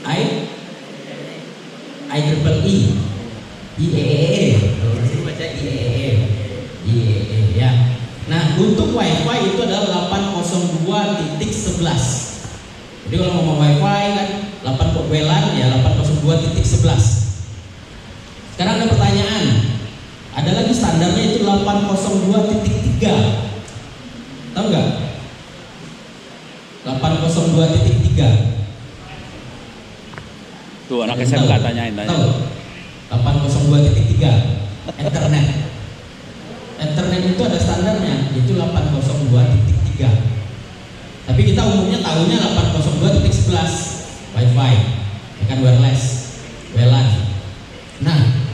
I triple E, IEEE, kalau di sini baca IEEE, IEEE ya. Nah untuk WiFi itu adalah 802.11. Jadi kalau ngomong WiFi kan 8 WLAN ya 802.11. Sekarang ada pertanyaan, ada lagi standarnya itu 802.3. Tahu nggak? 802.3. Tuh anak SMK tanyain. Tahu? 802.3 Ethernet. Ethernet itu ada standarnya, yaitu 802.3. Tapi kita umumnya tahunya 802.11 WiFi, ya kan, wireless, WLAN. Nah,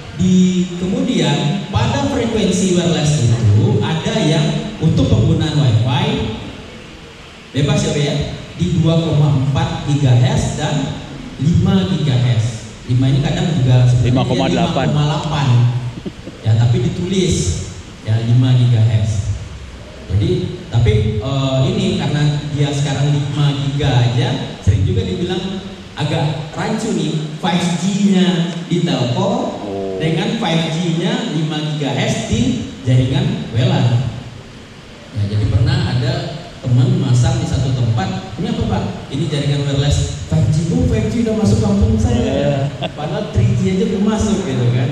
kemudian pada frekuensi wireless itu ada yang untuk penggunaan WiFi bebas ya, di 2,4 GHz dan 5 GHz. 5 ini kadang juga 5,8 ya, tapi ditulis ya 5 GHz. Jadi tapi ini karena dia sekarang 5 GB aja, sering juga dibilang agak rancu nih 5G-nya di telco dengan 5G-nya 5 GHz di jaringan WLAN. Ya, jadi pernah ada teman masang di satu tempat, ini apa Pak? Ini jaringan wireless 5G. Oh 5G udah masuk kampung saya. Padahal 3G aja belum masuk gitu kan.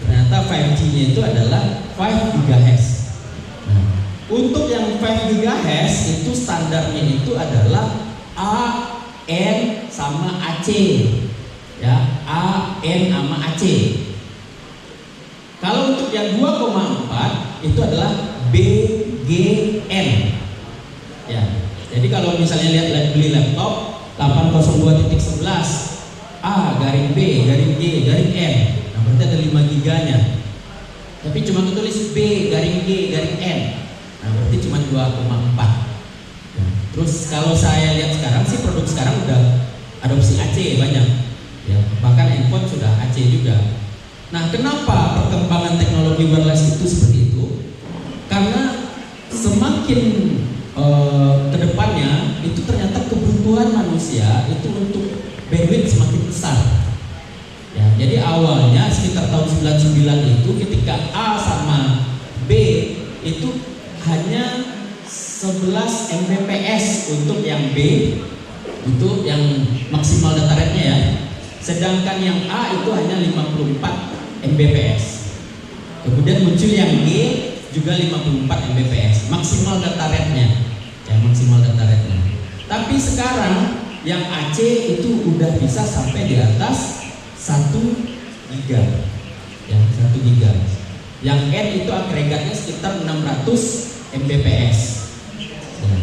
Ternyata 5G-nya itu adalah 5 GHz. Nah, untuk yang 5 GHz itu standarnya itu adalah AN sama AC. Ya, AN sama AC. Kalau untuk yang 2,4 itu adalah BGN. Ya, jadi kalau misalnya lihat beli laptop 802.11 A garing B garing G garing N, nah berarti ada 5 giganya. Tapi cuma tulis B garing G garing N, nah berarti cuma 2,4. Ya, terus kalau saya lihat sekarang sih produk sekarang udah adopsi AC banyak. Ya, bahkan handphone sudah AC juga. Nah, kenapa perkembangan teknologi wireless itu seperti itu? Karena semakin kedepannya itu ternyata kebutuhan manusia itu untuk bandwidth semakin besar. Ya, jadi awalnya sekitar tahun 99 itu ketika A sama B itu hanya 11 Mbps untuk yang B, itu yang maksimal data rate-nya ya. Sedangkan yang A itu hanya 54 Mbps. Kemudian muncul yang G juga 54 Mbps, maksimal data rate-nya. Ya, maksimal data rate-nya. Tapi sekarang yang AC itu udah bisa sampai di atas 1 giga. Ya, 1 giga. Yang N itu agregatnya sekitar 600 Mbps. Ya.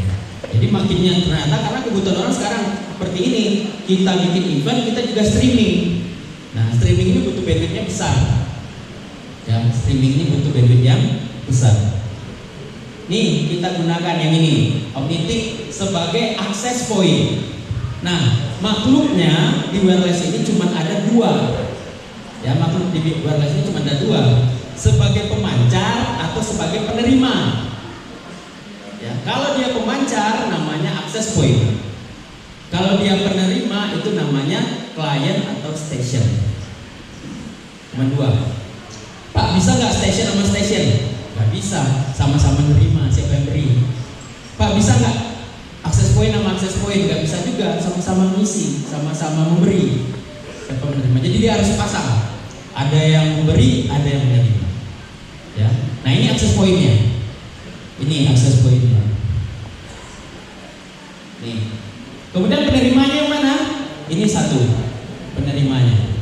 Jadi makinnya ternyata karena kebutuhan orang sekarang seperti ini, kita bikin event, kita juga streaming. Nah, streaming ini butuh bandwidth-nya besar. Ya, streaming ini butuh bandwidth yang besar. Nih kita gunakan yang ini, Omnitic sebagai access point. Nah, makhluknya di wireless ini cuma ada dua. Ya, makhluk di wireless ini cuma ada dua, sebagai pemancar atau sebagai penerima. Ya, kalau dia pemancar namanya access point. Kalau dia penerima itu namanya client atau station. Cuma dua. Pak, bisa nggak station sama station? Nggak bisa, sama-sama nerima, siapa yang beri. Pak, bisa nggak akses point sama akses point? Nggak bisa juga, sama-sama ngisi, sama-sama memberi, siapa menerima. Jadi dia harus pasang, ada yang memberi, ada yang menerima. Ya, nah ini akses pointnya, ini akses pointnya. Nih, kemudian penerimanya yang mana? Ini satu, penerimanya.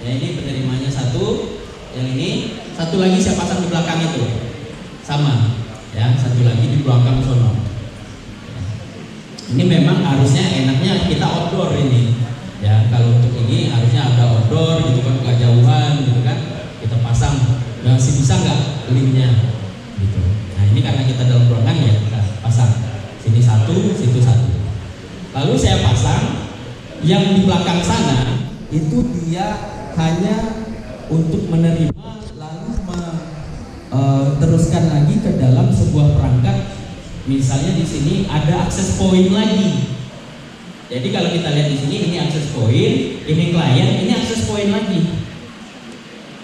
Ya, ini penerimanya satu. Yang ini satu lagi saya pasang di belakang itu sama ya, satu lagi di belakang sono. Ini memang harusnya enaknya kita outdoor ini ya, kalau untuk ini harusnya ada outdoor gitu kan, agak jauhan gitu kan, kita pasang. Masih bisa nggak linknya gitu. Nah ini karena kita dalam ruangan ya kita pasang sini satu, situ satu. Lalu saya pasang yang di belakang sana itu dia hanya untuk menerima, lalu teruskan lagi ke dalam sebuah perangkat. Misalnya di sini ada akses point lagi, Jadi kalau kita lihat di sini, ini access point, ini client, ini access point lagi.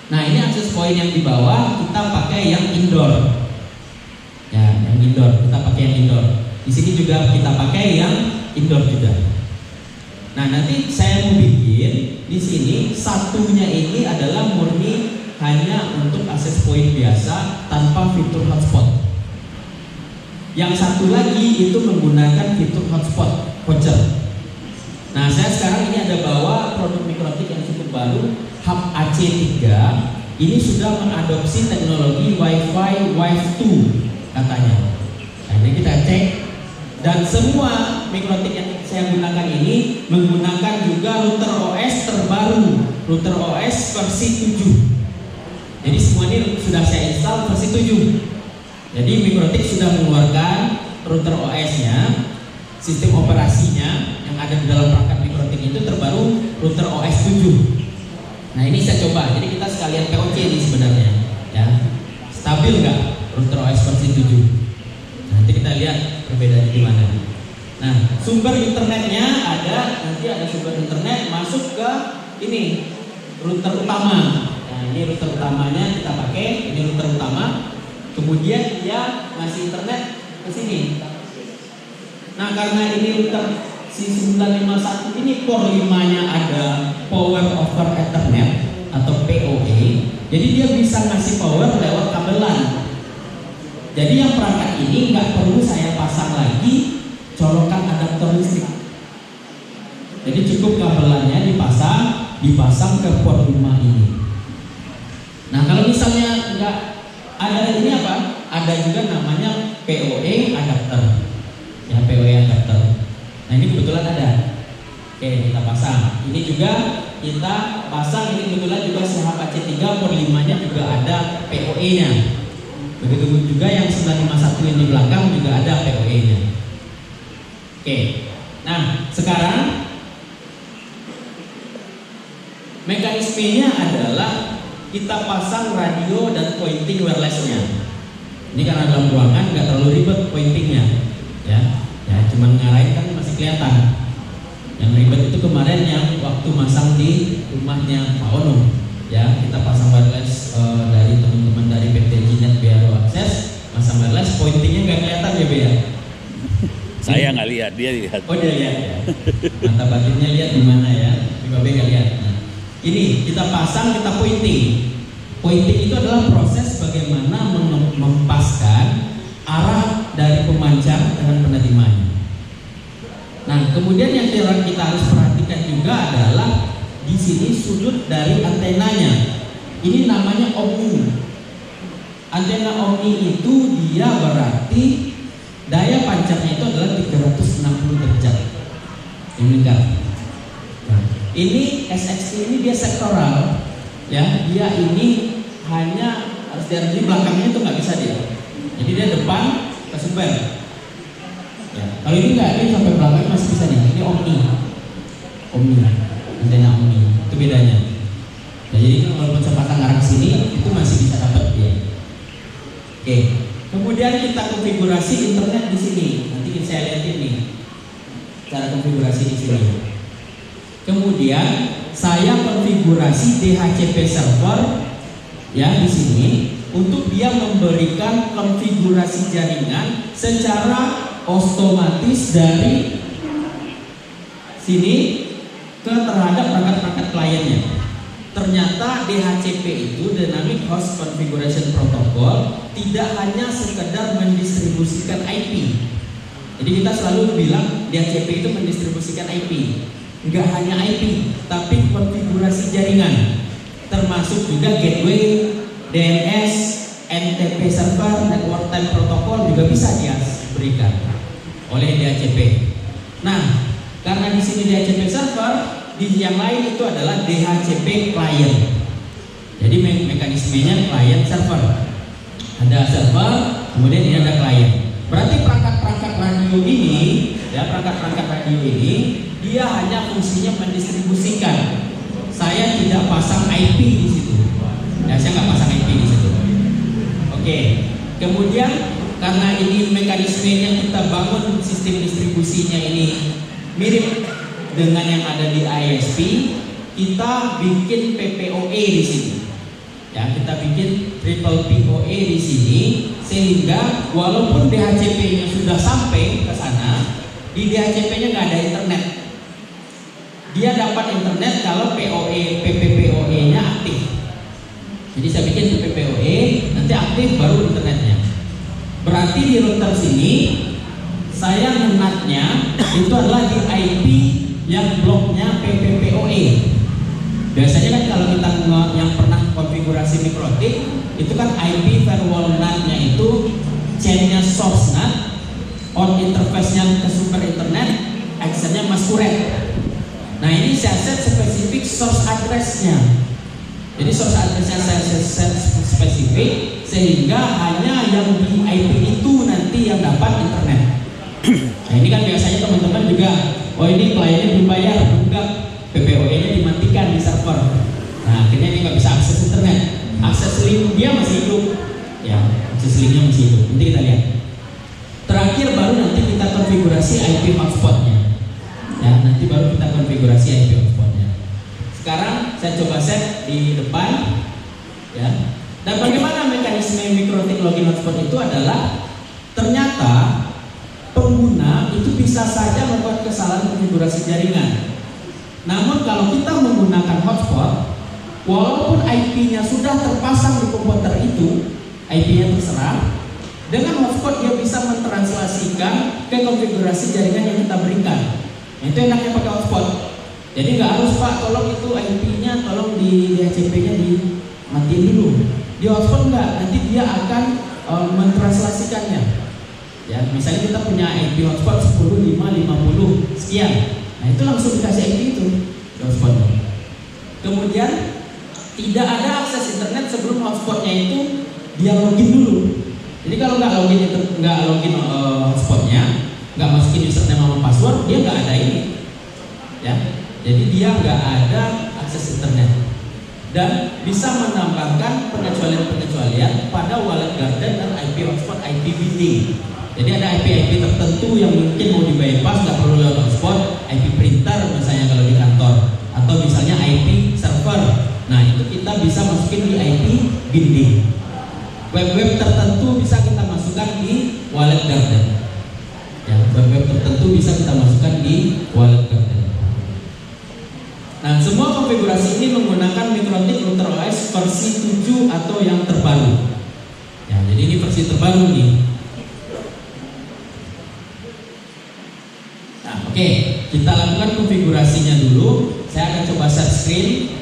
Nah, ini access point yang di bawah kita pakai yang indoor. Ya, yang indoor, kita pakai yang indoor. Di sini juga kita pakai yang indoor juga. Nah, nanti saya mau bikin di sini satunya ini adalah murni hanya untuk access point biasa tanpa fitur hotspot. Yang satu lagi itu menggunakan fitur hotspot voucher. Nah, saya sekarang ini ada bawa produk mikrotik yang cukup baru, Hub AC3. Ini sudah mengadopsi teknologi Wi-Fi Wi-Fi 2 katanya. Nah, ini kita cek. Dan semua mikrotik yang saya gunakan ini menggunakan juga router OS terbaru, router OS versi 7. Jadi semua ini sudah saya install versi 7. Jadi mikrotik sudah mengeluarkan router OS-nya, sistem operasinya yang ada di dalam perangkat mikrotik itu terbaru router OS 7. Nah, ini saya coba. Jadi kita sekalian POC ini sebenarnya, ya. Stabil nggak router OS versi 7? Nanti kita lihat perbedaannya di mana. Nah, sumber internetnya ada, nanti ada sumber internet masuk ke ini router utama. Nah, ini router utamanya kita pakai, ini router utama. Kemudian dia ngasih internet ke sini. Nah, karena ini router C951 ini port 5-nya ada power over ethernet atau PoE. Jadi dia bisa ngasih power lewat kabelan. Jadi yang perangkat ini nggak perlu saya pasang lagi colokan adaptor listrik. Jadi cukup kabelannya dipasang ke port 5 ini. Nah, kalau misalnya nggak ada ini apa? Ada juga namanya PoE adapter. Ya, PoE adapter. Nah, ini kebetulan ada. Oke, kita pasang. Ini juga kita pasang, ini kebetulan juga si Hub AC3 port 5-nya juga ada PoE-nya. Begitu juga yang 951 yang di belakang juga ada PoE-nya. Oke. Nah, sekarang mekanismenya adalah kita pasang radio dan pointing wireless-nya. Ini karena dalam ruangan nggak terlalu ribet pointingnya, ya. Ya, cuman ngarahin kan masih kelihatan. Yang ribet itu kemarin yang waktu masang di rumahnya Pak Ono, ya. Kita pasang wireless dari teman-teman dari PT Jinet Biaro Akses, pasang wireless, pointingnya nggak kelihatan ya, Be ya? Saya nggak lihat, dia lihat. Oh, dia lihat ya. Mata batinnya lihat di mana ya? Coba Be nggak lihat. Nah, ini kita pasang, kita pointing. Pointing itu adalah proses bagaimana mempaskan arah dari pemancar dengan penerimanya. Nah, kemudian yang kita harus perhatikan juga adalah di sini sudut dari antenanya. Ini namanya omni. Antena omni itu dia berarti daya pancarnya itu adalah 360 derajat. Ini enggak. Nah, ini SXT ini dia sektoral, ya. Dia ini hanya harus dari belakangnya itu nggak bisa dia. Jadi dia depan kesebar. Ya. Kalau ini enggak, ini sampai belakang masih bisa nih. Ini omni, antena omni. Itu bedanya. Nah, jadi kalau saya pasang arah sini itu masih bisa dapat dia. Oke. Kemudian kita konfigurasi internet di sini. Nanti saya lihatin nih cara konfigurasi di sini. Kemudian saya konfigurasi DHCP server ya di sini untuk dia memberikan konfigurasi jaringan secara otomatis dari sini ke terhadap perangkat-perangkat kliennya. Ternyata DHCP itu Dynamic Host Configuration Protocol tidak hanya sekedar mendistribusikan IP. Jadi kita selalu bilang DHCP itu mendistribusikan IP. Enggak hanya IP, tapi konfigurasi jaringan. Termasuk juga gateway, DNS, NTP server, network time protocol juga bisa dia berikan oleh DHCP. Nah, karena di sini DHCP server, di yang lain itu adalah DHCP client. Jadi mekanismenya client server. Ada server, kemudian ini ada client. Berarti perangkat-perangkat radio ini, ya perangkat-perangkat radio ini, dia hanya fungsinya mendistribusikan. Saya tidak pasang IP di situ. Ya, saya nggak pasang IP di situ. Oke. Kemudian karena ini mekanismenya kita bangun sistem distribusinya ini mirip dengan yang ada di ISP, kita bikin PPOE di sini. Ya, kita bikin triple POE di sini sehingga walaupun DHCP-nya sudah sampai ke sana, di DHCP-nya nggak ada internet. Dia dapat internet kalau PPPoE-nya aktif. Jadi saya bikin PPPoE, nanti aktif baru internetnya. Berarti di router sini saya ngenatnya itu adalah di IP yang bloknya PPPoE. Biasanya kan kalau kita yang pernah konfigurasi mikrotik itu kan IP firewall NAT-nya itu chain-nya source NAT, on interface-nya ke sumber internet, access-nya masquerade. Nah ini saya set spesifik source address-nya. Jadi source address-nya saya set spesifik sehingga hanya yang di IP itu nanti yang dapat internet. Nah ini kan biasanya teman-teman juga, oh ini kliennya belum bayar, enggak, PPOE-nya dimatikan di server. Nah akhirnya dia nggak bisa akses internet. Akses link dia masih hidup, ya akses linknya masih hidup. Nanti kita lihat. Terakhir baru nanti kita konfigurasi IP hotspot-nya. Ya nanti baru kita konfigurasi IP hotspot-nya. Sekarang saya coba set di depan, ya. Dan bagaimana mekanisme mikrotik login hotspot itu adalah ternyata pengguna itu bisa saja membuat kesalahan konfigurasi jaringan. Namun kalau kita menggunakan hotspot, walaupun IP-nya sudah terpasang di komputer itu, IP-nya terserah, dengan hotspot dia bisa mentranslasikan ke konfigurasi jaringan yang kita berikan. Itu enaknya pakai hotspot. Jadi nggak harus Pak, tolong itu IP-nya, tolong di DHCP-nya dimatiin dulu. Di hotspot enggak, nanti dia akan mentranslasikannya. Ya, misalnya kita punya IP hotspot 10, 5, 50 sekian. Nah itu langsung dikasih IP itu di hotspotnya. Kemudian tidak ada akses internet sebelum hotspotnya itu dia login dulu. Jadi kalau nggak login hotspotnya, nggak masukin username sama password, dia nggak ada ini. Ya, jadi dia nggak ada akses internet. Dan bisa menambahkan pengecualian-pengecualian pada wallet garden dan IP hotspot IP binding. Jadi ada IP tertentu yang mungkin mau di bypass, nggak perlu lewat hotspot, IP printer misalnya kalau di kantor, atau misalnya IP server. Nah itu kita bisa masukin di IP binding. Web-web tertentu bisa kita masukkan di wallet garden. Ya, web-web tertentu bisa kita masukkan di wallet garden. Nah semua konfigurasi ini menggunakan Mikrotik Router OS versi 7 atau yang terbaru. Ya, jadi ini versi terbaru nih. Oke, kita lakukan konfigurasinya dulu. Saya akan coba share screen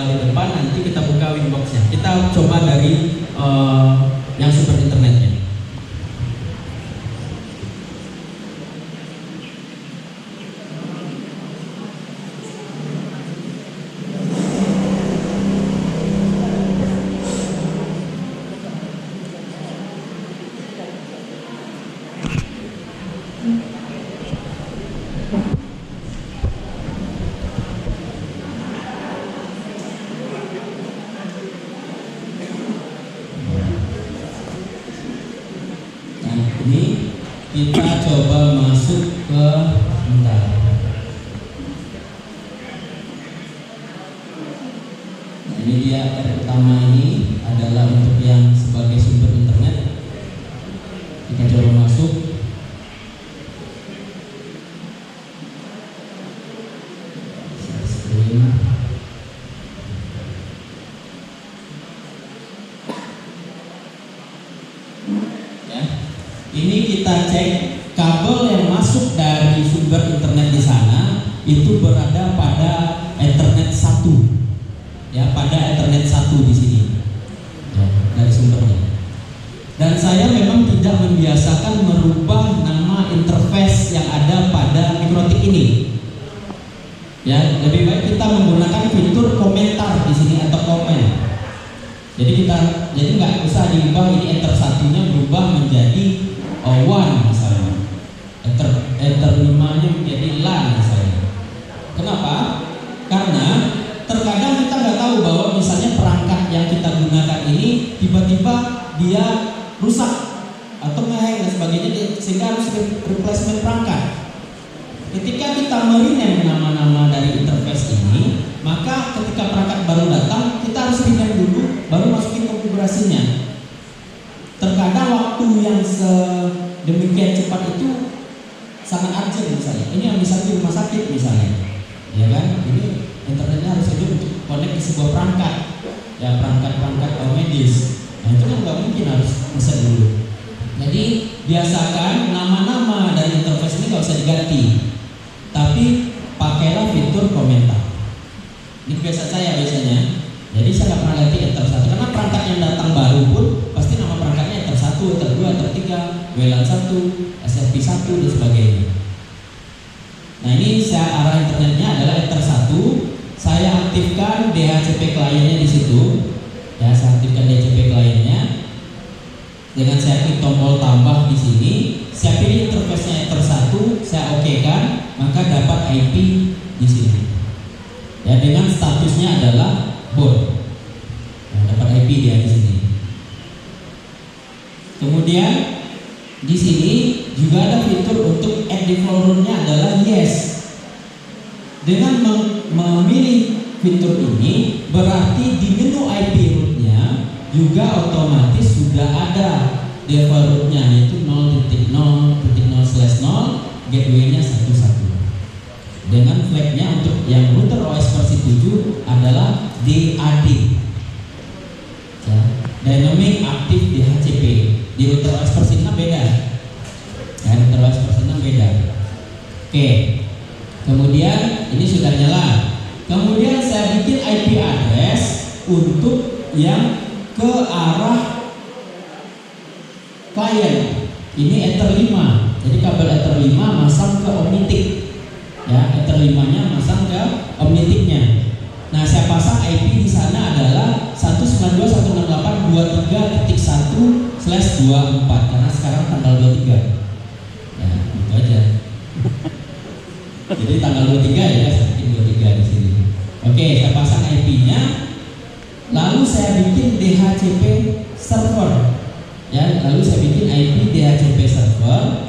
di depan, nanti kita buka Winbox-nya. Kita coba dari yang sumber internetnya. Ini kita coba masuk ke bentar. Nah, ini dia tab pertama, ini adalah untuk yang sebagai sumber internet. Kita coba masuk. Ini kita cek kabel yang masuk dari sumber internet di sana itu berada pada Ethernet 1. Ya, pada Ethernet 1 di sini. Ya, dari sumbernya. Dan saya memang tidak membiasakan merubah nama interface yang ada pada Mikrotik ini. Ya, lebih baik kita menggunakan fitur komentar di sini atau komen. Jadi nggak usah diubah, ini Ether 1-nya berubah menjadi one misalnya, Ether 5-nya menjadi LAN misalnya. Kenapa? Karena terkadang kita nggak tahu bahwa misalnya perangkat yang kita gunakan ini tiba-tiba dia rusak atau nge-hang dan sebagainya, sehingga harus replacement perangkat. Ketika ketika kita merename nama-nama dari interface ini, maka ketika perangkat baru datang, kita harus rename dulu, baru masukin konfigurasinya. Terkadang waktu yang sedemikian cepat itu sangat urgent misalnya. Ini yang bisa di rumah sakit misalnya, ya kan? Ini internetnya harus hidup untuk connect di sebuah perangkat, ya perangkat medis. Nah itu kan nggak mungkin, harus bisa dulu. Jadi biasakan nama-nama dari interface ini nggak usah diganti, tapi pakailah fitur komentar. Ini biasa saya biasanya. Jadi saya nggak pernah ganti enter 1 karena perangkat yang datang baru pun pasti nama perangkatnya enter 1, enter 2, enter 3, WLAN 1, SFP 1 dan sebagainya. Nah ini saya arah internetnya adalah enter 1. Saya aktifkan DHCP kliennya di situ. Ya, saya aktifkan DHCP kliennya. Dengan saya klik tombol tambah di sini, saya pilih interface-nya enter 1, saya oke kan, maka dapat IP di sini. Ya, dengan statusnya adalah bound. Nah, dapat IP dia di sini. Kemudian di sini juga ada fitur untuk add default root-nya adalah yes. Dengan memilih fitur ini berarti di menu IP root-nya juga otomatis sudah ada default root-nya, yaitu 0.0.0/0 gateway-nya 11. Dengan flag-nya untuk yang router OS versi 7 adalah DAD, ya, Dynamic Active DHCP. Di router OS versi 6 beda, ya, router OS versi 6 beda. Oke, kemudian ini sudah nyala. Kemudian saya bikin IP address untuk yang ke arah klien. Ini Ether 5. Jadi kabel Ether 5 masang ke Omnitic. Ya, Ether 5-nya masang ke Omnitic-nya. Nah, saya pasang IP di sana adalah 192.168.23.1/24 karena sekarang tanggal 23. Ya, itu aja. Jadi tanggal 23 ya, saya bikin 23 di sini. Oke, saya pasang IP-nya. Lalu saya bikin DHCP server. Ya, lalu saya bikin IP DHCP server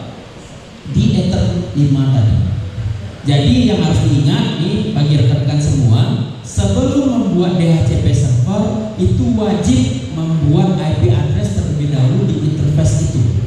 di Ether 5 tadi. Jadi yang harus diingat nih bagi rekan-rekan semua, sebelum membuat DHCP server itu wajib membuat IP address terlebih dahulu di interface itu.